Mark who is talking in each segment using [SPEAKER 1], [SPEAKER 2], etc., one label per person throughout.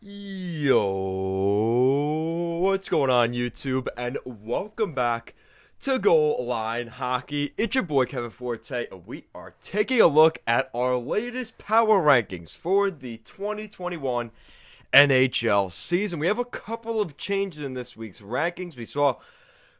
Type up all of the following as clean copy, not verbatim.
[SPEAKER 1] Yo, what's going on YouTube? And welcome back to Goal Line Hockey. It's your boy Kevin Forte, and we are taking a look at our latest power rankings for the 2021 NHL season. We have a couple of changes in this week's rankings. We saw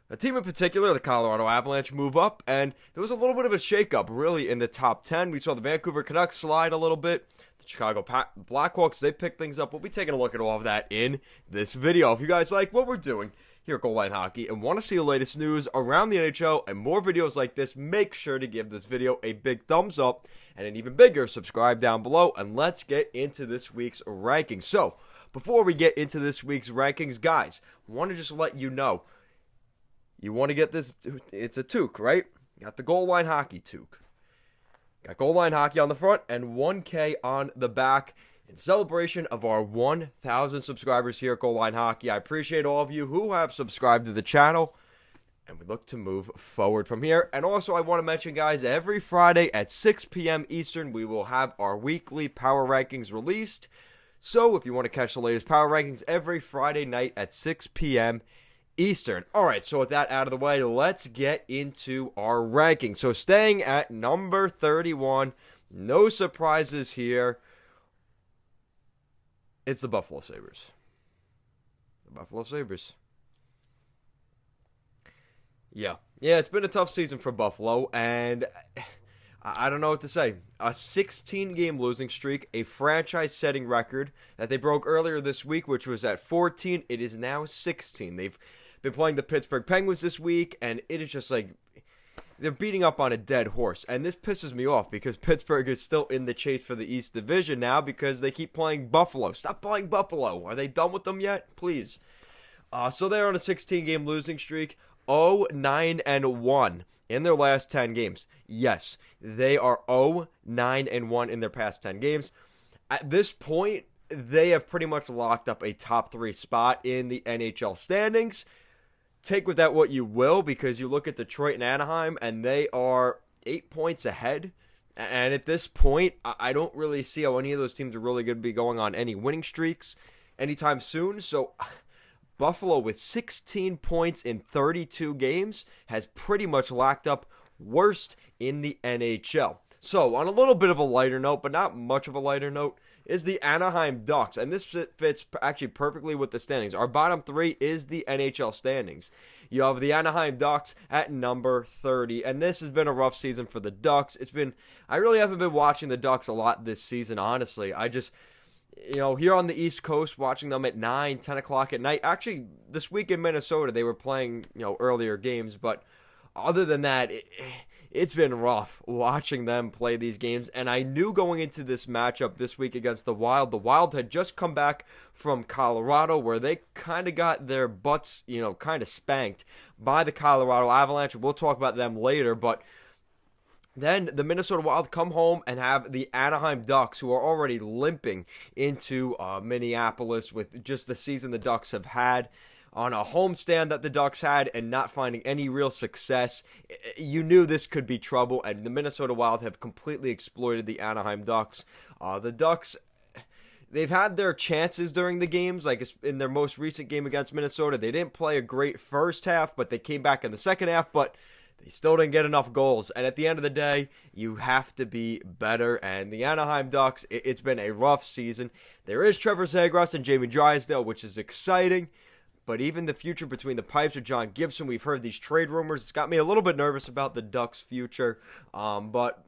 [SPEAKER 1] a team in particular, the Colorado Avalanche, move up, and there was a little bit of a shakeup, really, in the top 10. We saw the Vancouver Canucks slide a little bit. The Chicago Blackhawks, they picked things up. We'll be taking a look at all of that in this video. If you guys like what we're doing here at Goal Line Hockey and want to see the latest news around the NHL and more videos like this, make sure to give this video a big thumbs up and an even bigger subscribe down below. And let's get into this week's rankings. So, before we get into this week's rankings, guys, I want to just let you know, you want to get this, it's a toque, right? You got the Goal Line Hockey toque. Got Goal Line Hockey on the front and 1K on the back in celebration of our 1,000 subscribers here at Goal Line Hockey. I appreciate all of you who have subscribed to the channel, and we look to move forward from here. And also, I want to mention, guys, every Friday at 6 p.m. Eastern, we will have our weekly power rankings released. So, if you want to catch the latest power rankings every Friday night at 6 p.m. Eastern. Alright, so with that out of the way, let's get into our ranking. So staying at number 31, no surprises here. It's the Buffalo Sabres. The Buffalo Sabres. Yeah, it's been a tough season for Buffalo, and I don't know what to say. A 16-game losing streak, a franchise-setting record that they broke earlier this week, which was at 14. It is now 16. They've been playing the Pittsburgh Penguins this week, and it is just like they're beating up on a dead horse. And this pisses me off because Pittsburgh is still in the chase for the East Division now because they keep playing Buffalo. Stop playing Buffalo. Are they done with them yet? Please. So they're on a 16-game losing streak, 0-9-1 in their last 10 games. Yes, they are 0-9-1 in their past 10 games. At this point, they have pretty much locked up a top 3 spot in the NHL standings. Take with that what you will, because you look at Detroit and Anaheim, and they are 8 points ahead. And at this point, I don't really see how any of those teams are really going to be going on any winning streaks anytime soon. So, Buffalo, with 16 points in 32 games, has pretty much locked up worst in the NHL. So, on a little bit of a lighter note, but not much of a lighter note, is the Anaheim Ducks, and this fits actually perfectly with the standings. Our bottom 3 is the NHL standings. You have the Anaheim Ducks at number 30, and this has been a rough season for the Ducks. I really haven't been watching the Ducks a lot this season, honestly. I just, here on the East Coast, watching them at 9, 10 o'clock at night. Actually, this week in Minnesota, they were playing, earlier games, but other than that, it's been rough watching them play these games, and I knew going into this matchup this week against the Wild had just come back from Colorado, where they kind of got their butts, kind of spanked by the Colorado Avalanche. We'll talk about them later, but then the Minnesota Wild come home and have the Anaheim Ducks, who are already limping into Minneapolis with just the season the Ducks have had, on a homestand that the Ducks had and not finding any real success. You knew this could be trouble, and the Minnesota Wild have completely exploited the Anaheim Ducks. The Ducks, they've had their chances during the games, like in their most recent game against Minnesota. They didn't play a great first half, but they came back in the second half, but they still didn't get enough goals. And at the end of the day, you have to be better. And the Anaheim Ducks, it's been a rough season. There is Trevor Zegras and Jamie Drysdale, which is exciting. But even the future between the pipes with John Gibson, we've heard these trade rumors. It's got me a little bit nervous about the Ducks' future. But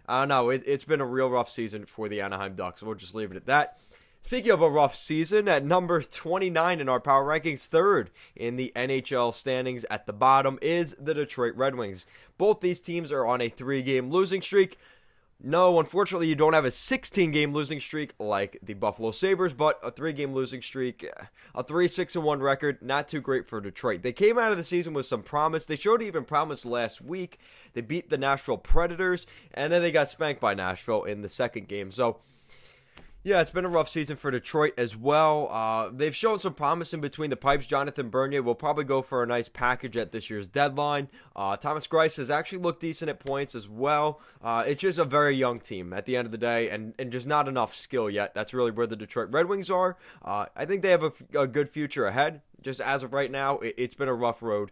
[SPEAKER 1] I don't know. It's been a real rough season for the Anaheim Ducks. We'll just leave it at that. Speaking of a rough season, at number 29 in our power rankings, third in the NHL standings at the bottom is the Detroit Red Wings. Both these teams are on a 3-game losing streak. No, unfortunately, you don't have a 16-game losing streak like the Buffalo Sabres, but a 3-game losing streak, a 3-6-1 record, not too great for Detroit. They came out of the season with some promise. They showed even promise last week. They beat the Nashville Predators, and then they got spanked by Nashville in the second game. So, Yeah, it's been a rough season for Detroit as well. They've shown some promise in between the pipes. Jonathan Bernier will probably go for a nice package at this year's deadline. Thomas Greiss has actually looked decent at points as well. It's just a very young team at the end of the day, and just not enough skill yet. That's really where the Detroit Red Wings are. I think they have a good future ahead. Just as of right now, it's been a rough road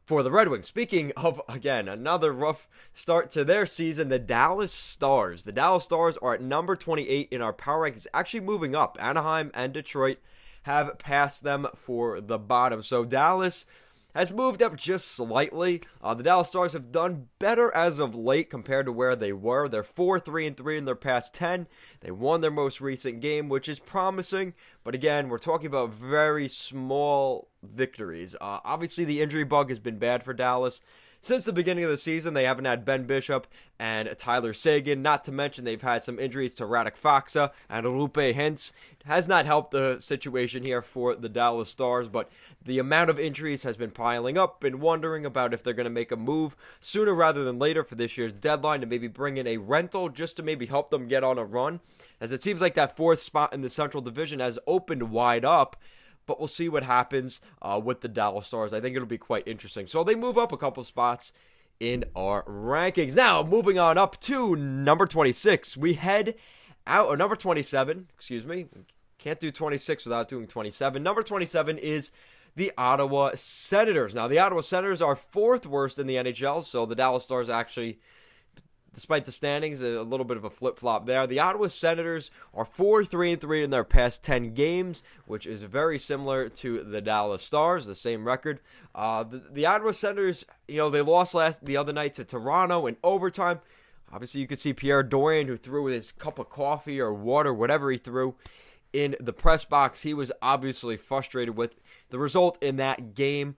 [SPEAKER 1] for the Red Wings. Speaking of, again, another rough start to their season, the Dallas Stars. The Dallas Stars are at number 28 in our power rankings, actually moving up. Anaheim and Detroit have passed them for the bottom. So Dallas has moved up just slightly. The Dallas Stars have done better as of late compared to where they were. They're 4-3-3 in their past 10. They won their most recent game, which is promising. But again, we're talking about very small victories. Obviously, the injury bug has been bad for Dallas. Since the beginning of the season, they haven't had Ben Bishop and Tyler Seguin. Not to mention they've had some injuries to Radek Faksa and Rupe Hintz. It has not helped the situation here for the Dallas Stars, but the amount of injuries has been piling up. Been wondering about if they're going to make a move sooner rather than later for this year's deadline to maybe bring in a rental just to maybe help them get on a run, as it seems like that fourth spot in the Central Division has opened wide up. But we'll see what happens with the Dallas Stars. I think it'll be quite interesting. So they move up a couple spots in our rankings. Now, moving on up to number 26. We head out, or number 27, excuse me. Can't do 26 without doing 27. Number 27 is the Ottawa Senators. Now, the Ottawa Senators are fourth worst in the NHL, so the Dallas Stars actually, despite the standings, a little bit of a flip-flop there. The Ottawa Senators are 4-3-3 in their past 10 games, which is very similar to the Dallas Stars, the same record. The Ottawa Senators, they lost the other night to Toronto in overtime. Obviously, you could see Pierre Dorian, who threw his cup of coffee or water, whatever he threw, in the press box. He was obviously frustrated with the result in that game.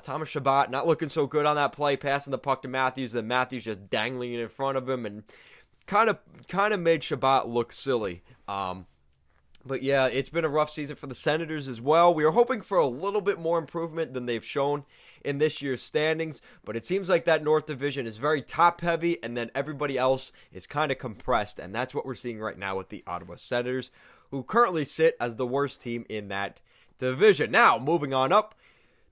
[SPEAKER 1] Thomas Chabot not looking so good on that play, passing the puck to Matthews, then Matthews just dangling it in front of him, and kind of made Chabot look silly. But yeah, it's been a rough season for the Senators as well. We are hoping for a little bit more improvement than they've shown in this year's standings, but it seems like that North Division is very top-heavy, and then everybody else is kind of compressed, and that's what we're seeing right now with the Ottawa Senators, who currently sit as the worst team in that division. Now, moving on up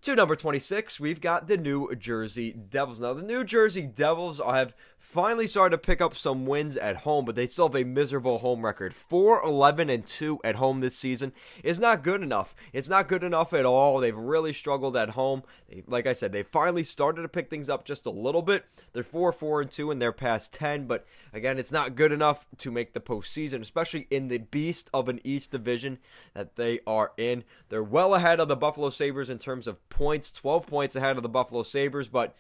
[SPEAKER 1] to number 26, we've got the New Jersey Devils. Now, the New Jersey Devils have finally started to pick up some wins at home, but they still have a miserable home record. 4-11-2 at home this season is not good enough. It's not good enough at all. They've really struggled at home. Like I said, they finally started to pick things up just a little bit. They're 4-4-2 in their past 10, but again, it's not good enough to make the postseason, especially in the beast of an East Division that they are in. They're well ahead of the Buffalo Sabres in terms of points, 12 points ahead of the Buffalo Sabres, but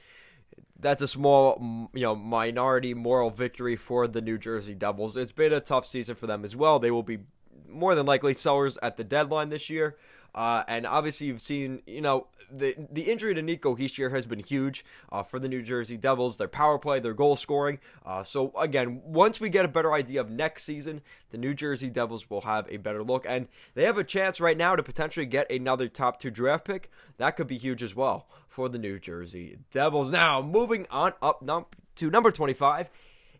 [SPEAKER 1] that's a small, minority moral victory for the New Jersey Devils. It's been a tough season for them as well. They will be more than likely sellers at the deadline this year. And obviously you've seen, the injury to Nico Hischier has been huge for the New Jersey Devils, their power play, their goal scoring. So again, once we get a better idea of next season, the New Jersey Devils will have a better look. And they have a chance right now to potentially get another top 2 draft pick. That could be huge as well for the New Jersey Devils. Now, moving on up to number 25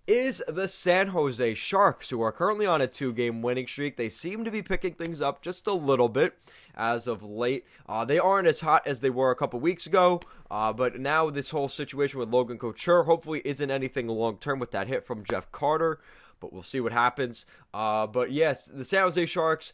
[SPEAKER 1] is the San Jose Sharks, who are currently on a 2-game winning streak. They seem to be picking things up just a little bit as of late. They aren't as hot as they were a couple weeks ago, but now this whole situation with Logan Couture hopefully isn't anything long-term with that hit from Jeff Carter, but we'll see what happens. But yes, the San Jose Sharks,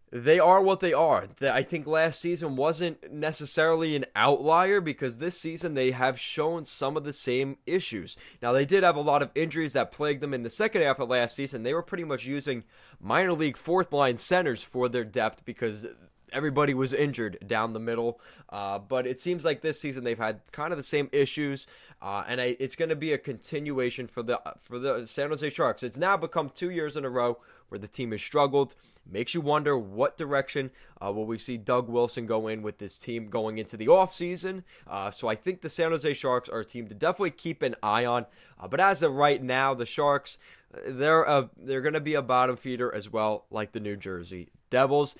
[SPEAKER 1] they are what they are. I think last season wasn't necessarily an outlier because this season they have shown some of the same issues. Now, they did have a lot of injuries that plagued them in the second half of last season. They were pretty much using minor league fourth-line centers for their depth because everybody was injured down the middle. But it seems like this season they've had kind of the same issues, and it's going to be a continuation for the San Jose Sharks. It's now become 2 years in a row where the team has struggled. Makes you wonder what direction will we see Doug Wilson go in with this team going into the offseason. So I think the San Jose Sharks are a team to definitely keep an eye on. But as of right now, the Sharks, they're going to be a bottom feeder as well, like the New Jersey Devils.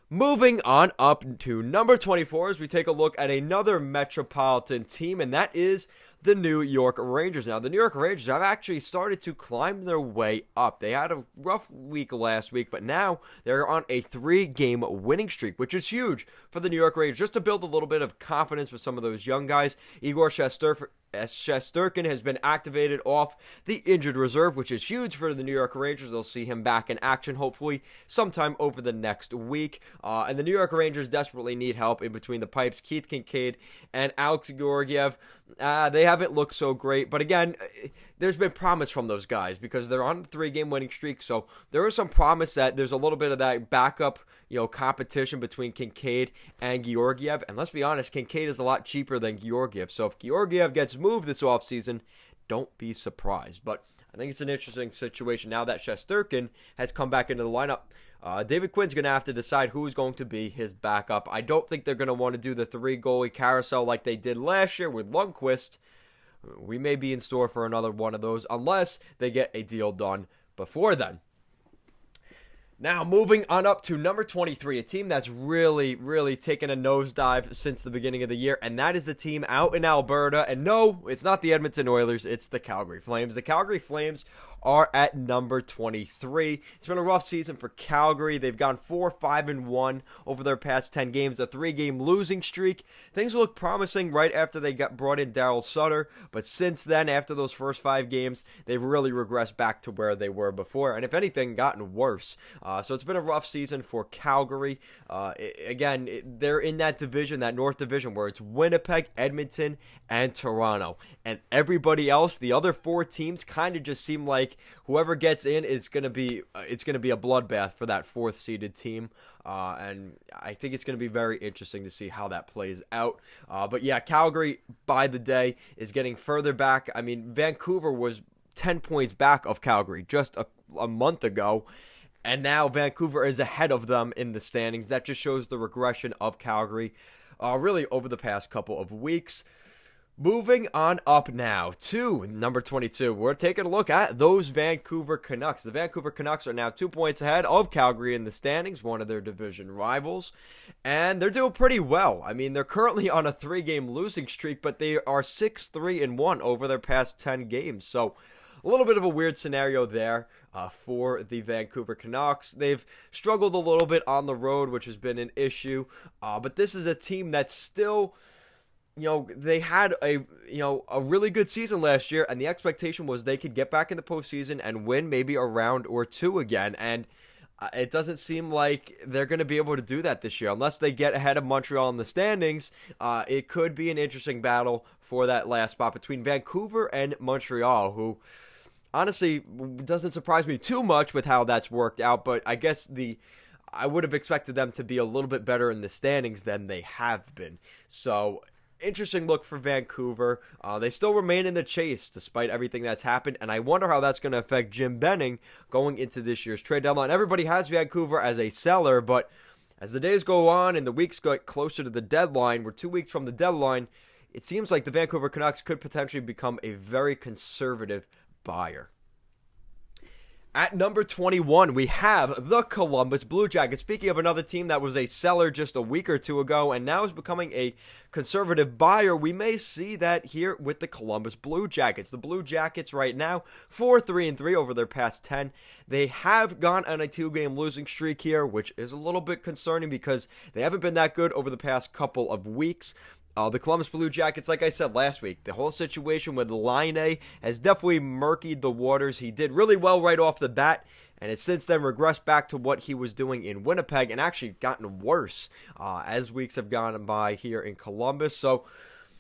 [SPEAKER 1] Moving on up to number 24 as we take a look at another Metropolitan team, and that is the New York Rangers. Now, the New York Rangers have actually started to climb their way up. They had a rough week last week, but now they're on a 3-game winning streak, which is huge for the New York Rangers, just to build a little bit of confidence for some of those young guys. Igor Shesterkin has been activated off the injured reserve, which is huge for the New York Rangers. They'll see him back in action, hopefully, sometime over the next week. And the New York Rangers desperately need help in between the pipes. Keith Kincaid and Alex Georgiev, they haven't looked so great. But again, there's been promise from those guys because they're on a 3-game winning streak. So there is some promise that there's a little bit of that backup, competition between Kincaid and Georgiev. And let's be honest, Kincaid is a lot cheaper than Georgiev. So if Georgiev gets moved this offseason, don't be surprised. But I think it's an interesting situation now that Shesterkin has come back into the lineup. David Quinn's going to have to decide who's going to be his backup. I don't think they're going to want to do the 3-goalie carousel like they did last year with Lundqvist. We may be in store for another one of those unless they get a deal done before then. Now, moving on up to number 23, a team that's really, really taken a nosedive since the beginning of the year, and that is the team out in Alberta. And no, it's not the Edmonton Oilers, it's the Calgary Flames. The Calgary Flames are at number 23. It's been a rough season for Calgary. They've gone 4-5-1 over their past 10 games, a 3-game losing streak. Things look promising right after they got brought in Daryl Sutter, but since then, after those first 5 games, they've really regressed back to where they were before, and if anything, gotten worse. So it's been a rough season for Calgary. They're in that division, that North Division, where it's Winnipeg, Edmonton, and Toronto. And everybody else, the other 4 teams, kind of just seem like whoever gets in is going to be a bloodbath for that 4th-seeded team. And I think it's going to be very interesting to see how that plays out. But yeah, Calgary, by the day, is getting further back. I mean, Vancouver was 10 points back of Calgary just a month ago. And now Vancouver is ahead of them in the standings. That just shows the regression of Calgary really over the past couple of weeks. Moving on up now to number 22. We're taking a look at those Vancouver Canucks. The Vancouver Canucks are now 2 points ahead of Calgary in the standings, one of their division rivals. And they're doing pretty well. I mean, they're currently on a 3-game losing streak, but they are 6-3-1 over their past 10 games. So a little bit of a weird scenario there for the Vancouver Canucks. They've struggled a little bit on the road, which has been an issue. But this is a team that's still, they had a really good season last year, and the expectation was they could get back in the postseason and win maybe a round or 2 again. And it doesn't seem like they're going to be able to do that this year. Unless they get ahead of Montreal in the standings, it could be an interesting battle for that last spot between Vancouver and Montreal, who honestly doesn't surprise me too much with how that's worked out, but I guess I would have expected them to be a little bit better in the standings than they have been. So, interesting look for Vancouver. They still remain in the chase despite everything that's happened, and I wonder how that's going to affect Jim Benning going into this year's trade deadline. Everybody has Vancouver as a seller, but as the days go on and the weeks get closer to the deadline, we're 2 weeks from the deadline, it seems like the Vancouver Canucks could potentially become a very conservative buyer. At number 21, we have the Columbus Blue Jackets. Speaking of another team that was a seller just a week or 2 ago and now is becoming a conservative buyer, we may see that here with the Columbus Blue Jackets. The Blue Jackets right now, 4-3-3 over their past 10. They have gone on a 2-game losing streak here, which is a little bit concerning because they haven't been that good over the past couple of weeks. The Columbus Blue Jackets, like I said last week, the whole situation with Laine has definitely murkied the waters. He did really well right off the bat, and has since then regressed back to what he was doing in Winnipeg and actually gotten worse as weeks have gone by here in Columbus. So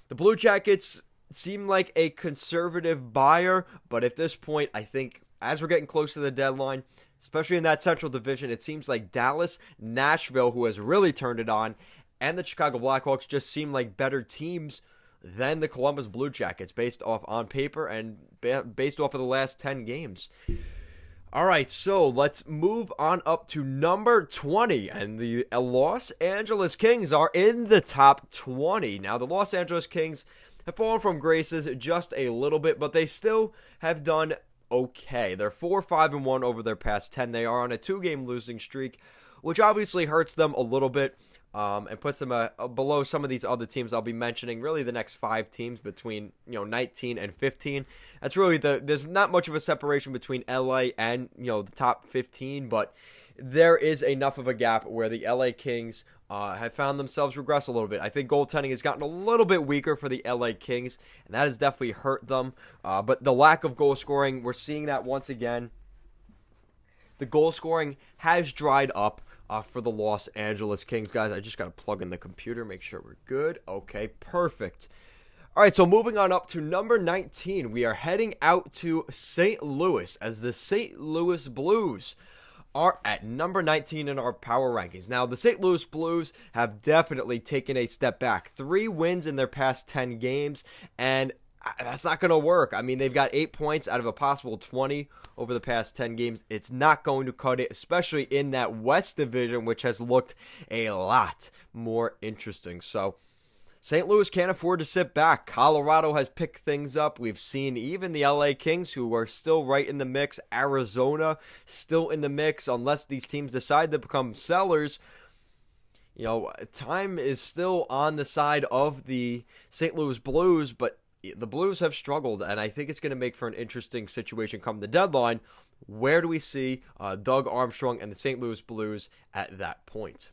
[SPEAKER 1] the Blue Jackets seem like a conservative buyer, but at this point, I think as we're getting close to the deadline, especially in that Central Division, it seems like Dallas, Nashville, who has really turned it on, and the Chicago Blackhawks just seem like better teams than the Columbus Blue Jackets based off on paper and based off of the last 10 games. All right, so let's move on up to number 20, and the Los Angeles Kings are in the top 20. Now, the Los Angeles Kings have fallen from graces just a little bit, but they still have done okay. They're 4-5-1 over their past 10. They are on a 2-game losing streak. which obviously hurts them a little bit. And puts them below some of these other teams I'll be mentioning. Really, the next 5 teams between 19 and 15. That's really there's not much of a separation between LA and the top 15, but there is enough of a gap where the LA Kings have found themselves regress a little bit. I think goaltending has gotten a little bit weaker for the LA Kings, and that has definitely hurt them. But the lack of goal scoring, we're seeing that once again. The goal scoring has dried up. For the Los Angeles Kings, guys. I just got to plug in the computer, make sure we're good. Okay, perfect. All right, so moving on up to number 19, we are heading out to St. Louis as the St. Louis Blues are at number 19 in our power rankings. Now, the St. Louis Blues have definitely taken a step back. 3 wins in their past 10 games, and that's not going to work. I mean, they've got 8 points out of a possible 20 over the past 10 games. It's not going to cut it, especially in that West Division, which has looked a lot more interesting. So, St. Louis can't afford to sit back. Colorado has picked things up. We've seen even the LA Kings, who are still right in the mix. Arizona still in the mix, unless these teams decide to become sellers. Time is still on the side of the St. Louis Blues, but the Blues have struggled, and I think it's going to make for an interesting situation come the deadline. Where do we see Doug Armstrong and the St. Louis Blues at that point?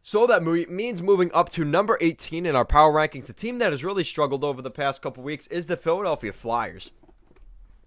[SPEAKER 1] So that means moving up to number 18 in our power rankings. A team that has really struggled over the past couple weeks is the Philadelphia Flyers.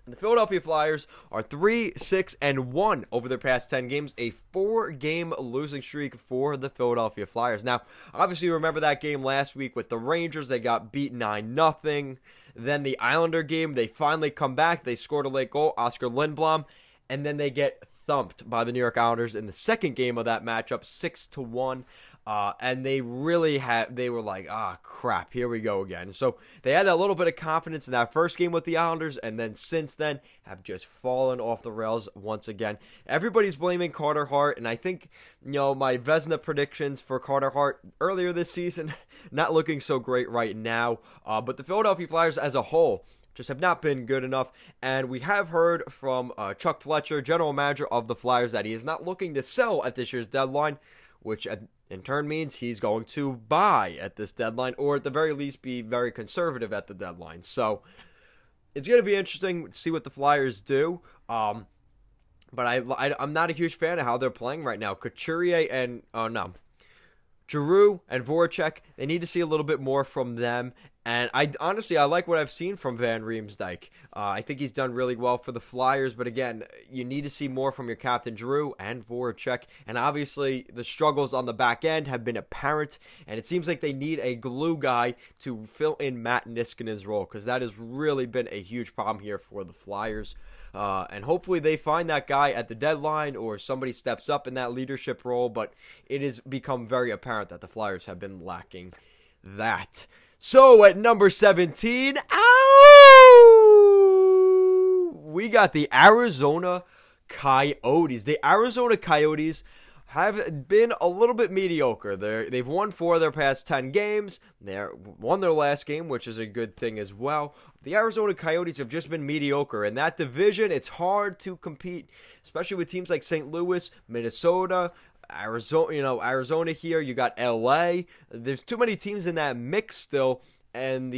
[SPEAKER 1] And the Philadelphia Flyers are 3-6-1 over their past 10 games, a 4-game losing streak for the Philadelphia Flyers. Now, obviously, you remember that game last week with the Rangers. They got beat 9-0. Then the Islander game, they finally come back. They scored a late goal, Oscar Lindblom, and then they get thumped by the New York Islanders in the second game of that matchup, 6-1. And they were like, crap, here we go again. So they had a little bit of confidence in that first game with the Islanders, and then since then have just fallen off the rails once again. Everybody's blaming Carter Hart, and I think, my Vezina predictions for Carter Hart earlier this season, not looking so great right now. But the Philadelphia Flyers as a whole just have not been good enough, and we have heard from Chuck Fletcher, general manager of the Flyers, that he is not looking to sell at this year's deadline, which in turn means he's going to buy at this deadline, or at the very least be very conservative at the deadline. So it's going to be interesting to see what the Flyers do. But I'm not a huge fan of how they're playing right now. Couturier and Giroux and Voracek, they need to see a little bit more from them. And I like what I've seen from Van Riemsdyk. I think he's done really well for the Flyers. But again, you need to see more from your captain, Giroux and Voracek. And obviously, the struggles on the back end have been apparent. And it seems like they need a glue guy to fill in Matt Niskanen's role, because that has really been a huge problem here for the Flyers. And hopefully they find that guy at the deadline, or somebody steps up in that leadership role. But it has become very apparent that the Flyers have been lacking that. So at number 17, we got the Arizona Coyotes. The Arizona Coyotes have been a little bit mediocre. They've won 4 of their past 10 games. They won their last game, which is a good thing as well. The Arizona Coyotes have just been mediocre. In that division, it's hard to compete, especially with teams like St. Louis, Minnesota, Arizona here. You got LA. There's too many teams in that mix still, and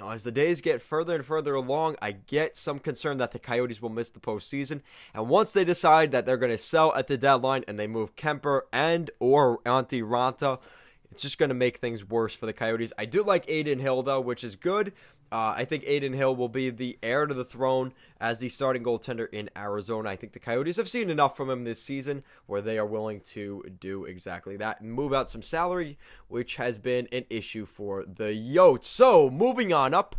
[SPEAKER 1] as the days get further and further along, I get some concern that the Coyotes will miss the postseason. And once they decide that they're going to sell at the deadline and they move Kemper and or Antti Ranta, it's just going to make things worse for the Coyotes. I do like Adin Hill, though, which is good. I think Adin Hill will be the heir to the throne as the starting goaltender in Arizona. I think the Coyotes have seen enough from him this season where they are willing to do exactly that and move out some salary, which has been an issue for the Yotes. So, moving on up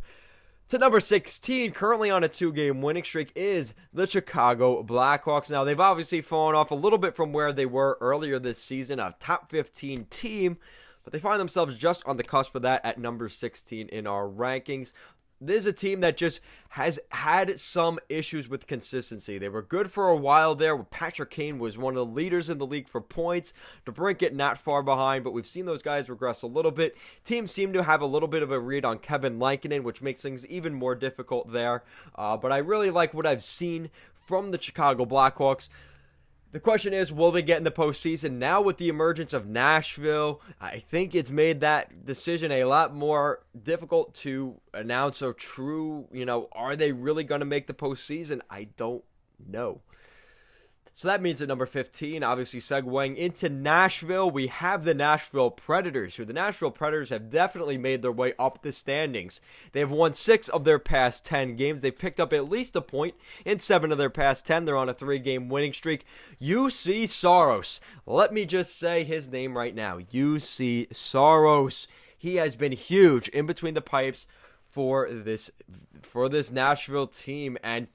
[SPEAKER 1] to number 16, currently on a 2-game winning streak, is the Chicago Blackhawks. Now, they've obviously fallen off a little bit from where they were earlier this season, a top 15 team, but they find themselves just on the cusp of that at number 16 in our rankings. This is a team that just has had some issues with consistency. They were good for a while there. Patrick Kane was one of the leaders in the league for points. DeBrincat not far behind, but we've seen those guys regress a little bit. Teams seem to have a little bit of a read on Kevin Lankinen, which makes things even more difficult there. But I really like what I've seen from the Chicago Blackhawks. The question is, will they get in the postseason? Now with the emergence of Nashville, I think it's made that decision a lot more difficult to announce a true, are they really going to make the postseason? I don't know. So that means at number 15, obviously segueing into Nashville, we have the Nashville Predators, who the Nashville Predators have definitely made their way up the standings. They have won 6 of their past 10 games. They've picked up at least a point in 7 of their past 10. They're on a 3-game winning streak. UC Saros. Let me just say his name right now. UC Saros. He has been huge in between the pipes for this Nashville team, and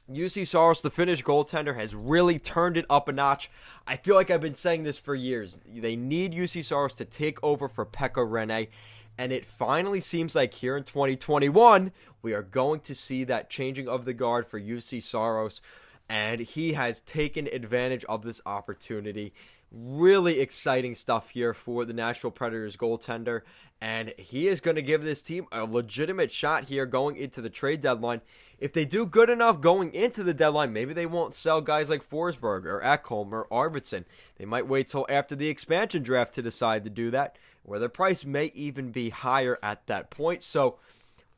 [SPEAKER 1] UC Saros, the Finnish goaltender, has really turned it up a notch. I feel like I've been saying this for years. They need UC Saros to take over for Pekka Rinne, and it finally seems like here in 2021, we are going to see that changing of the guard for UC Saros, and he has taken advantage of this opportunity. Really exciting stuff here for the Nashville Predators goaltender, and he is going to give this team a legitimate shot here going into the trade deadline. If they do good enough going into the deadline, maybe they won't sell guys like Forsberg or Ekholm or Arvidsson. They might wait till after the expansion draft to decide to do that, where their price may even be higher at that point. So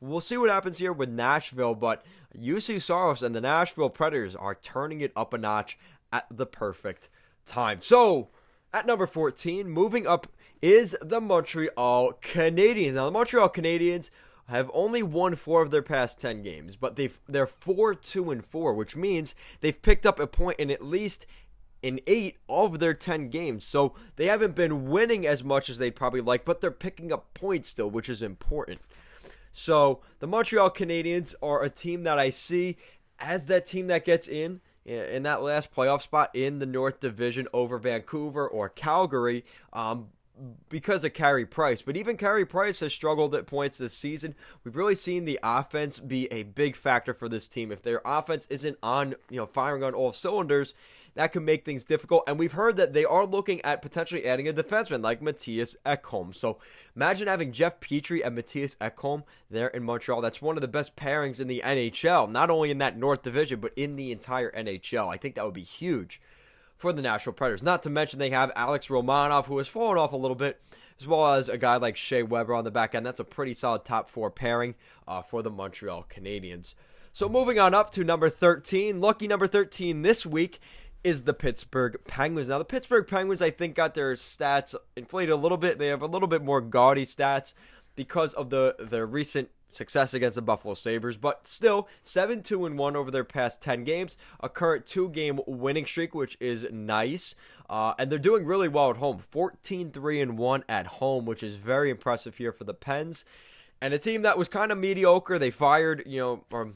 [SPEAKER 1] we'll see what happens here with Nashville, but UC Saros and the Nashville Predators are turning it up a notch at the perfect time. So at number 14, moving up is the Montreal Canadiens. Now the Montreal Canadiens have only won 4 of their past 10 games, but they're 4-2-4, which means they've picked up a point in at least in 8 of their 10 games. So they haven't been winning as much as they'd probably like, but they're picking up points still, which is important. So the Montreal Canadiens are a team that I see as that team that gets in that last playoff spot in the North Division over Vancouver or Calgary, because of Carey Price. But even Carey Price has struggled at points this season. We've really seen the offense be a big factor for this team. If their offense isn't on, firing on all cylinders, that can make things difficult. And we've heard that they are looking at potentially adding a defenseman like Mattias Ekholm. So imagine having Jeff Petrie and Mattias Ekholm there in Montreal. That's one of the best pairings in the NHL, not only in that North Division, but in the entire NHL. I think that would be huge for the Nashville Predators. Not to mention they have Alex Romanov, who has fallen off a little bit, as well as a guy like Shea Weber on the back end. That's a pretty solid top 4 pairing for the Montreal Canadiens. So moving on up to number 13. Lucky number 13 this week is the Pittsburgh Penguins. Now the Pittsburgh Penguins, I think, got their stats inflated a little bit. They have a little bit more gaudy stats because of their recent success against the Buffalo Sabres, but still 7-2-1 over their past 10 games, a current 2-game winning streak, which is nice, and they're doing really well at home, 14-3-1 at home, which is very impressive here for the Pens, and a team that was kind of mediocre. They fired, or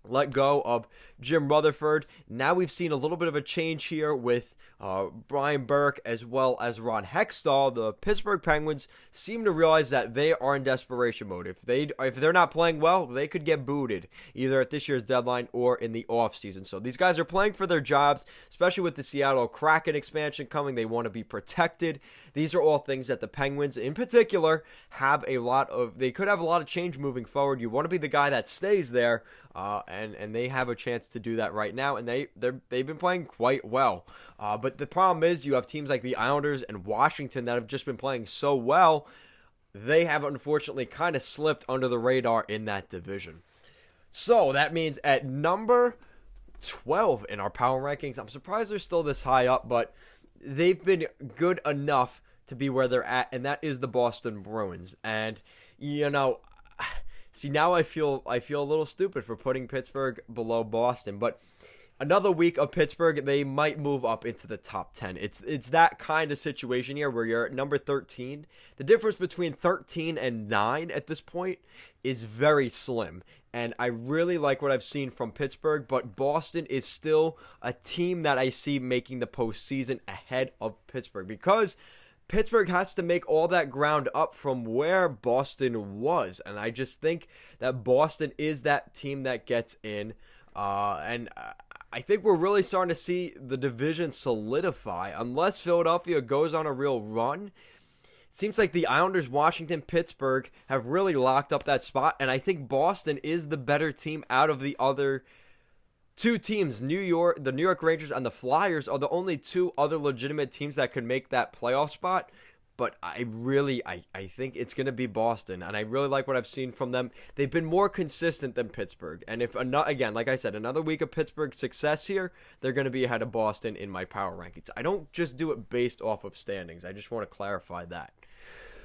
[SPEAKER 1] let go of Jim Rutherford. Now we've seen a little bit of a change here with Brian Burke as well as Ron Hextall. The Pittsburgh Penguins seem to realize that they are in desperation mode. If they're not playing well, they could get booted either at this year's deadline or in the offseason. So these guys are playing for their jobs, especially with the Seattle Kraken expansion coming. They want to be protected. These are all things that the Penguins in particular they could have a lot of change moving forward. You want to be the guy that stays there, and they have a chance to do that right now, and they've been playing quite well. But the problem is you have teams like the Islanders and Washington that have just been playing so well. They have unfortunately kind of slipped under the radar in that division. So that means at number 12 in our power rankings, I'm surprised they're still this high up, but they've been good enough to be where they're at, and that is the Boston Bruins. And see, now I feel a little stupid for putting Pittsburgh below Boston, but another week of Pittsburgh, they might move up into the top 10. It's that kind of situation here where you're at number 13. The difference between 13 and 9 at this point is very slim. And I really like what I've seen from Pittsburgh, but Boston is still a team that I see making the postseason ahead of Pittsburgh, because Pittsburgh has to make all that ground up from where Boston was. And I just think that Boston is that team that gets in. And I think we're really starting to see the division solidify. Unless Philadelphia goes on a real run, it seems like the Islanders, Washington, Pittsburgh have really locked up that spot. And I think Boston is the better team out of the other two teams, the New York Rangers and the Flyers, are the only two other legitimate teams that could make that playoff spot. But I think it's going to be Boston, and I really like what I've seen from them. They've been more consistent than Pittsburgh, and if again, like I said, another week of Pittsburgh success here, they're going to be ahead of Boston in my power rankings. I don't just do it based off of standings. I just want to clarify that.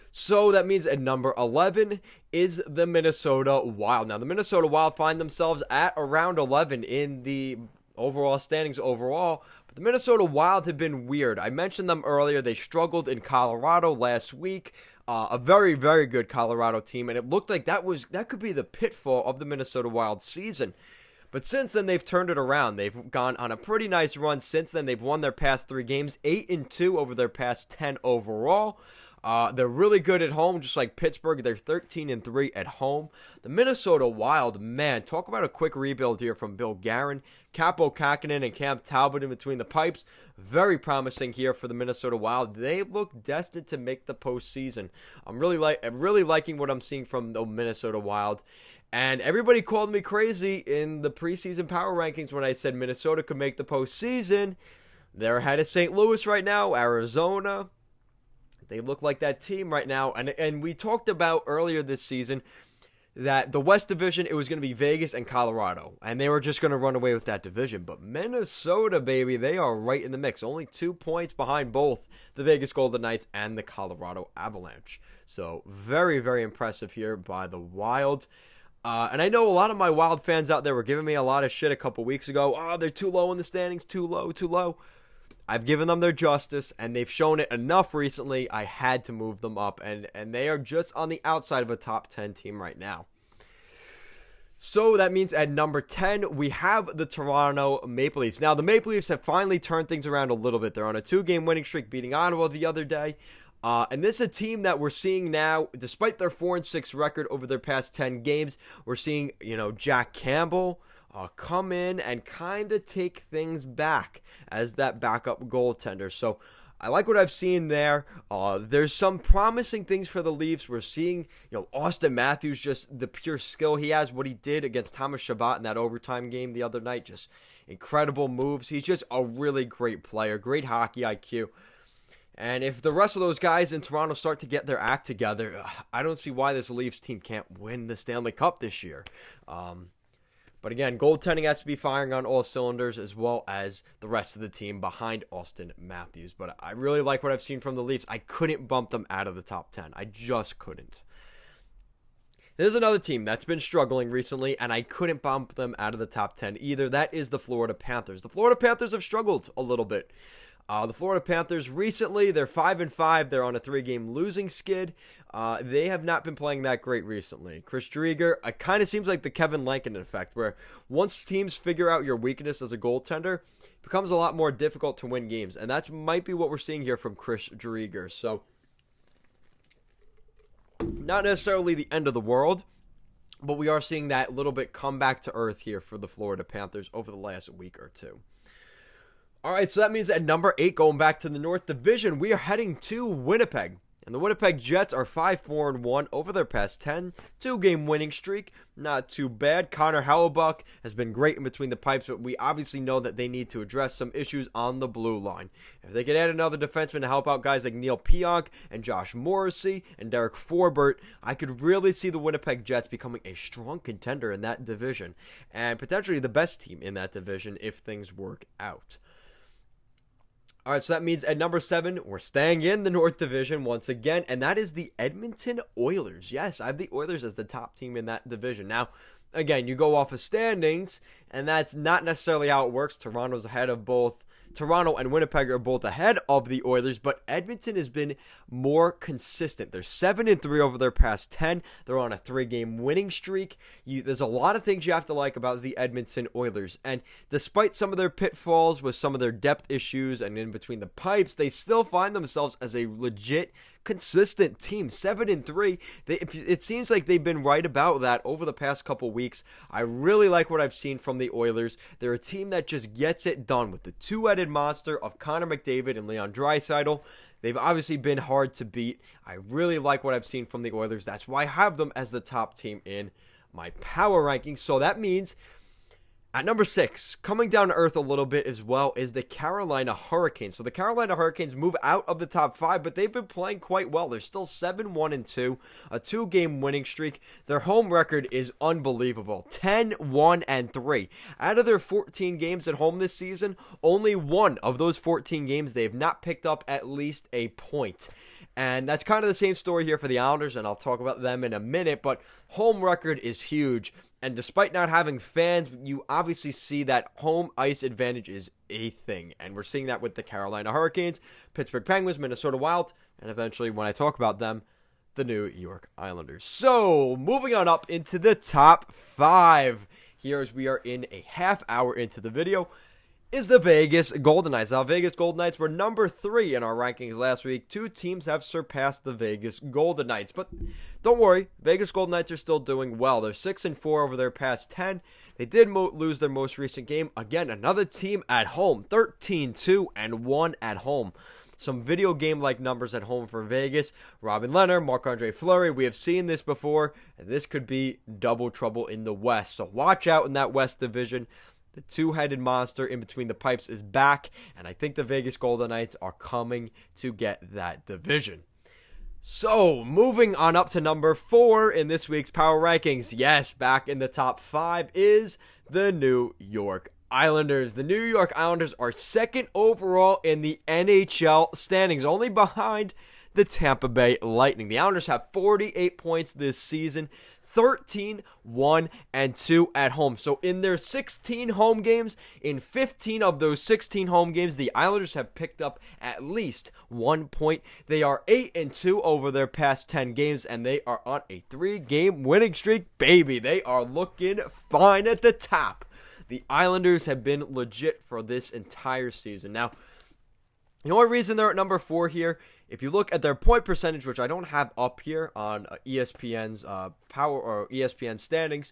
[SPEAKER 1] So that means at number 11 is the Minnesota Wild. Now, the Minnesota Wild find themselves at around 11 in the overall standings overall. But the Minnesota Wild have been weird. I mentioned them earlier. They struggled in Colorado last week. A very, very good Colorado team. And it looked like that could be the pitfall of the Minnesota Wild season. But since then, they've turned it around. They've gone on a pretty nice run since then. They've won their past 3 games, 8-2 over their past 10 overall. They're really good at home, just like Pittsburgh. They're 13-3 at home. The Minnesota Wild, man, talk about a quick rebuild here from Bill Guerin, Capo Kakinen, and Cam Talbot in between the pipes. Very promising here for the Minnesota Wild. They look destined to make the postseason. I'm really liking what I'm seeing from the Minnesota Wild. And everybody called me crazy in the preseason power rankings when I said Minnesota could make the postseason. They're ahead of St. Louis right now, Arizona. They look like that team right now. And we talked about earlier this season that the West Division, it was going to be Vegas and Colorado. And they were just going to run away with that division. But Minnesota, baby, they are right in the mix. Only 2 points behind both the Vegas Golden Knights and the Colorado Avalanche. So very, very impressive here by the Wild. And I know a lot of my Wild fans out there were giving me a lot of shit a couple weeks ago. Oh, they're too low in the standings. Too low, too low. I've given them their justice, and they've shown it enough recently. I had to move them up, and they are just on the outside of a top 10 team right now. So that means at number 10, we have the Toronto Maple Leafs. Now, the Maple Leafs have finally turned things around a little bit. They're on a 2-game winning streak, beating Ottawa the other day. And this is a team that we're seeing now, despite their 4-6 record over their past 10 games, we're seeing, Jack Campbell come in and kind of take things back as that backup goaltender. So I like what I've seen there. There's some promising things for the Leafs. We're seeing, Austin Matthews, just the pure skill he has, what he did against Thomas Chabot in that overtime game the other night, just incredible moves. He's just a really great player, great hockey IQ. And if the rest of those guys in Toronto start to get their act together, I don't see why this Leafs team can't win the Stanley Cup this year. But again, goaltending has to be firing on all cylinders, as well as the rest of the team behind Austin Matthews. But I really like what I've seen from the Leafs. I couldn't bump them out of the top 10. I just couldn't. There's another team that's been struggling recently, and I couldn't bump them out of the top 10 either. That is the Florida Panthers. The Florida Panthers have struggled a little bit. The Florida Panthers recently, they're 5-5. They're on a 3-game losing skid. They have not been playing that great recently. Chris Driedger, it kind of seems like the Kevin Lankinen effect, where once teams figure out your weakness as a goaltender, it becomes a lot more difficult to win games. And that might be what we're seeing here from Chris Driedger. So, not necessarily the end of the world, but we are seeing that little bit come back to earth here for the Florida Panthers over the last week or two. All right, so that means at number 8, going back to the North Division, we are heading to Winnipeg. And the Winnipeg Jets are 5-4-1 over their past 10. 2-game winning streak. Not too bad. Connor Hellebuyck has been great in between the pipes, but we obviously know that they need to address some issues on the blue line. If they could add another defenseman to help out guys like Neil Pionk and Josh Morrissey and Derek Forbort, I could really see the Winnipeg Jets becoming a strong contender in that division. And potentially the best team in that division if things work out. All right, so that means at number 7, we're staying in the North Division once again, and that is the Edmonton Oilers. Yes, I have the Oilers as the top team in that division. Now, again, you go off of standings, and that's not necessarily how it works. Toronto's ahead of both. Toronto and Winnipeg are both ahead of the Oilers, but Edmonton has been more consistent. They're 7-3 over their past 10. They're on a 3-game winning streak. There's a lot of things you have to like about the Edmonton Oilers, and despite some of their pitfalls with some of their depth issues and in between the pipes, they still find themselves as a legit consistent team. 7-3. It seems like they've been right about that over the past couple weeks. I really like what I've seen from the Oilers. They're a team that just gets it done with the two-headed monster of Connor McDavid and Leon Draisaitl. They've obviously been hard to beat. I really like what I've seen from the Oilers. That's why I have them as the top team in my power rankings. So that means At number 6, coming down to earth a little bit as well, is the Carolina Hurricanes. So the Carolina Hurricanes move out of the top 5, but they've been playing quite well. They're still 7-1-2, a 2-game winning streak. Their home record is unbelievable, 10-1-3. Out of their 14 games at home this season, only one of those 14 games they have not picked up at least a point. And that's kind of the same story here for the Islanders, and I'll talk about them in a minute, but home record is huge. And despite not having fans, you obviously see that home ice advantage is a thing. And we're seeing that with the Carolina Hurricanes, Pittsburgh Penguins, Minnesota Wild, and eventually, when I talk about them, the New York Islanders. So, moving on up into the top 5. Here, as we are in a half hour into the video, is the Vegas Golden Knights. Now, Vegas Golden Knights were number 3 in our rankings last week. 2 teams have surpassed the Vegas Golden Knights. But don't worry, Vegas Golden Knights are still doing well. They're 6-4 over their past 10. They did lose their most recent game. Again, another team at home, 13-2-1 at home. Some video game-like numbers at home for Vegas. Robin Lehner, Marc-Andre Fleury, we have seen this before, and this could be double trouble in the West. So watch out in that West division. The two-headed monster in between the pipes is back, and I think the Vegas Golden Knights are coming to get that division. So, moving on up to number 4 in this week's Power Rankings. Yes, back in the top 5 is the New York Islanders. The New York Islanders are 2nd overall in the NHL standings, only behind the Tampa Bay Lightning. The Islanders have 48 points this season, 13-1-2 at home. So in their 16 home games, in 15 of those 16 home games, the Islanders have picked up at least 1 point. They are 8-2 over their past 10 games, and they are on a 3-game winning streak. Baby, they are looking fine at the top. The Islanders have been legit for this entire season. Now, the only reason they're at number 4 here, if you look at their point percentage, which I don't have up here on ESPN's Power or ESPN standings,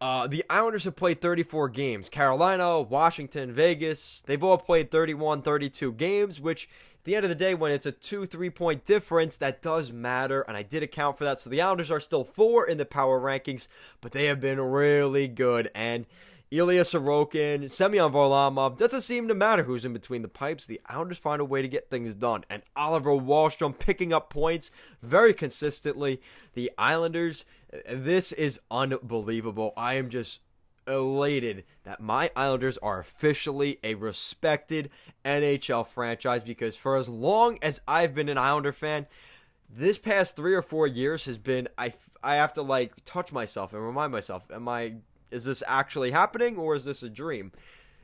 [SPEAKER 1] the Islanders have played 34 games. Carolina, Washington, Vegas, they've all played 31, 32 games, which at the end of the day, when it's a 2-3 point difference, that does matter, and I did account for that. So the Islanders are still 4 in the Power Rankings, but they have been really good, and Ilya Sorokin, Semyon Varlamov, doesn't seem to matter who's in between the pipes. The Islanders find a way to get things done. And Oliver Wahlstrom picking up points very consistently. The Islanders, this is unbelievable. I am just elated that my Islanders are officially a respected NHL franchise, because for as long as I've been an Islander fan, this past 3 or 4 years has been, I have to touch myself and remind myself, is this actually happening, or is this a dream?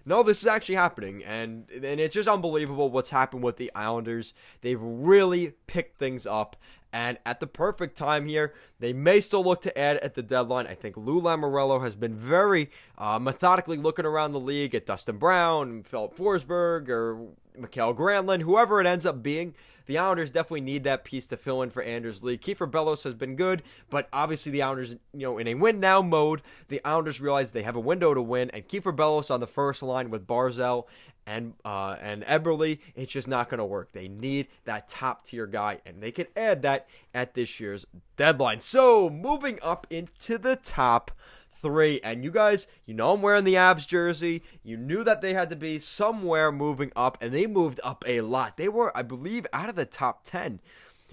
[SPEAKER 1] No, this is actually happening, and it's just unbelievable what's happened with the Islanders. They've really picked things up, and at the perfect time here, they may still look to add at the deadline. I think Lou Lamoriello has been very methodically looking around the league at Dustin Brown, Philip Forsberg, or Mikael Granlund, whoever it ends up being. The Islanders definitely need that piece to fill in for Anders Lee. Kiefer Bellows has been good, but obviously the Islanders, in a win-now mode, the Islanders realize they have a window to win, and Kiefer Bellows on the first line with Barzal and Eberle, it's just not going to work. They need that top-tier guy, and they can add that at this year's deadline. So, moving up into the top 3, and you guys, I'm wearing the Avs jersey. You knew that they had to be somewhere moving up, and they moved up a lot. They were, I believe, out of the top 10.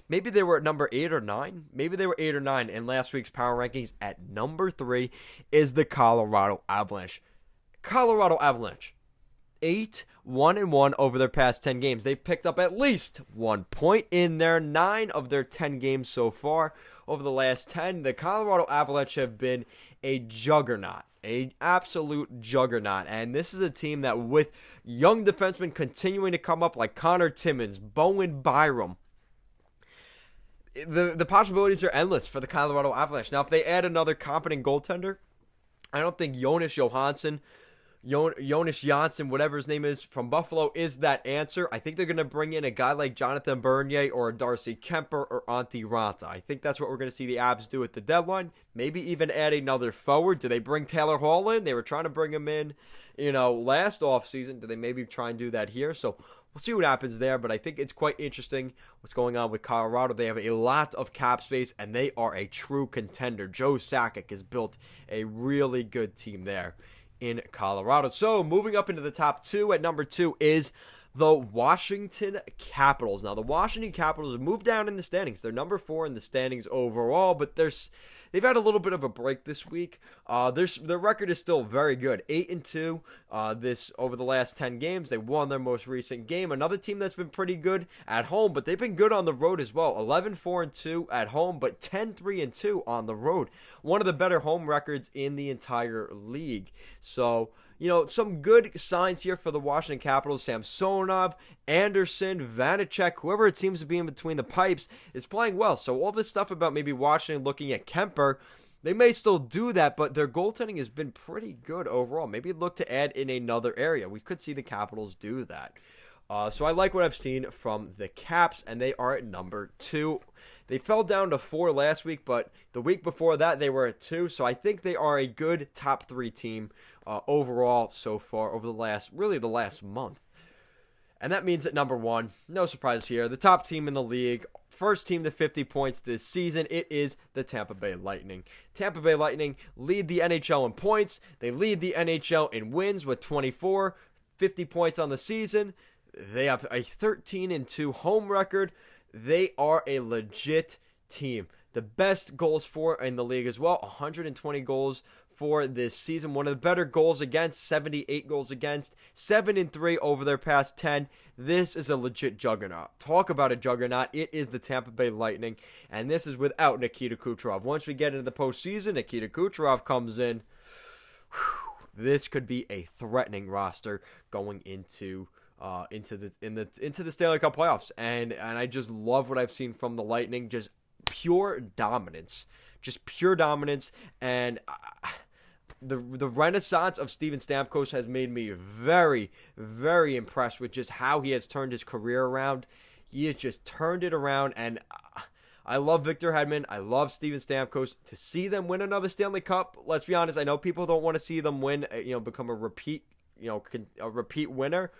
[SPEAKER 1] Maybe they were at number 8 or 9. Maybe they were 8 or 9 in last week's Power Rankings. At number 3 is the Colorado Avalanche. Colorado Avalanche, 8-1-1 over their past 10 games. They've picked up at least 1 point in their 9 of their 10 games so far. Over the last 10, the Colorado Avalanche have been a juggernaut, an absolute juggernaut. And this is a team that, with young defensemen continuing to come up like Connor Timmins, Bowen Byram, the possibilities are endless for the Colorado Avalanche. Now, if they add another competent goaltender, I don't think Jonas Janssen, whatever his name is, from Buffalo, is that answer. I think they're going to bring in a guy like Jonathan Bernier or Darcy Kemper or Antti Ranta. I think that's what we're going to see the Avs do at the deadline. Maybe even add another forward. Do they bring Taylor Hall in? They were trying to bring him in, last offseason. Do they maybe try and do that here? So we'll see what happens there, but I think it's quite interesting what's going on with Colorado. They have a lot of cap space, and they are a true contender. Joe Sakic has built a really good team there in Colorado. So moving up into the top 2, at number 2 is the Washington Capitals. Now, the Washington Capitals have moved down in the standings. They're number 4 in the standings overall, but they've had a little bit of a break this week. Their record is still very good, 8-2. This over the last 10 games, they won their most recent game. Another team that's been pretty good at home, but they've been good on the road as well. 11-4-2 at home, but 10-3-2 on the road. One of the better home records in the entire league. So, some good signs here for the Washington Capitals. Samsonov, Anderson, Vanacek, whoever it seems to be in between the pipes is playing well. So all this stuff about maybe Washington looking at Kemper, they may still do that, but their goaltending has been pretty good overall. Maybe look to add in another area. We could see the Capitals do that. So I like what I've seen from the Caps, and they are at number 2. They fell down to 4 last week, but the week before that they were at 2. So I think they are a good top 3 team overall so far over the last month. And that means at number 1, no surprise here, the top team in the league, first team to 50 points this season, it is the Tampa Bay Lightning. Tampa Bay Lightning lead the NHL in points. They lead the NHL in wins with 24, 50 points on the season. They have a 13-2 home record. They are a legit team. The best goals for in the league as well, 120 goals for this season. One of the better goals against, 78 goals against, 7-3 over their past 10. This is a legit juggernaut. Talk about a juggernaut. It is the Tampa Bay Lightning, and this is without Nikita Kucherov. Once we get into the postseason, Nikita Kucherov comes in. This could be a threatening roster going into the Stanley Cup playoffs, and I just love what I've seen from the Lightning. Just pure dominance, and the renaissance of Steven Stamkos has made me very, very impressed with just how he has turned his career around. He has just turned it around, and I love Victor Hedman. I love Steven Stamkos. To see them win another Stanley Cup, let's be honest, I know people don't want to see them win, become a repeat winner.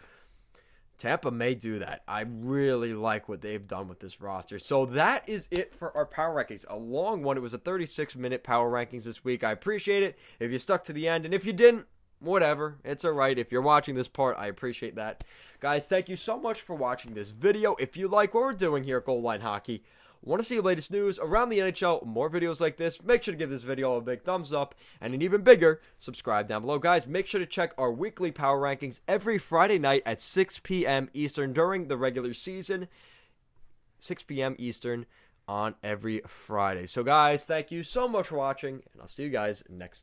[SPEAKER 1] Tampa may do that. I really like what they've done with this roster. So that is it for our Power Rankings. A long one. It was a 36-minute Power Rankings this week. I appreciate it if you stuck to the end. And if you didn't, whatever. It's all right. If you're watching this part, I appreciate that. Guys, thank you so much for watching this video. If you like what we're doing here at Goal Line Hockey, want to see the latest news around the NHL, more videos like this, make sure to give this video a big thumbs up, and an even bigger, subscribe down below. Guys, make sure to check our weekly Power Rankings every Friday night at 6 p.m. Eastern during the regular season. 6 p.m. Eastern on every Friday. So guys, thank you so much for watching, and I'll see you guys next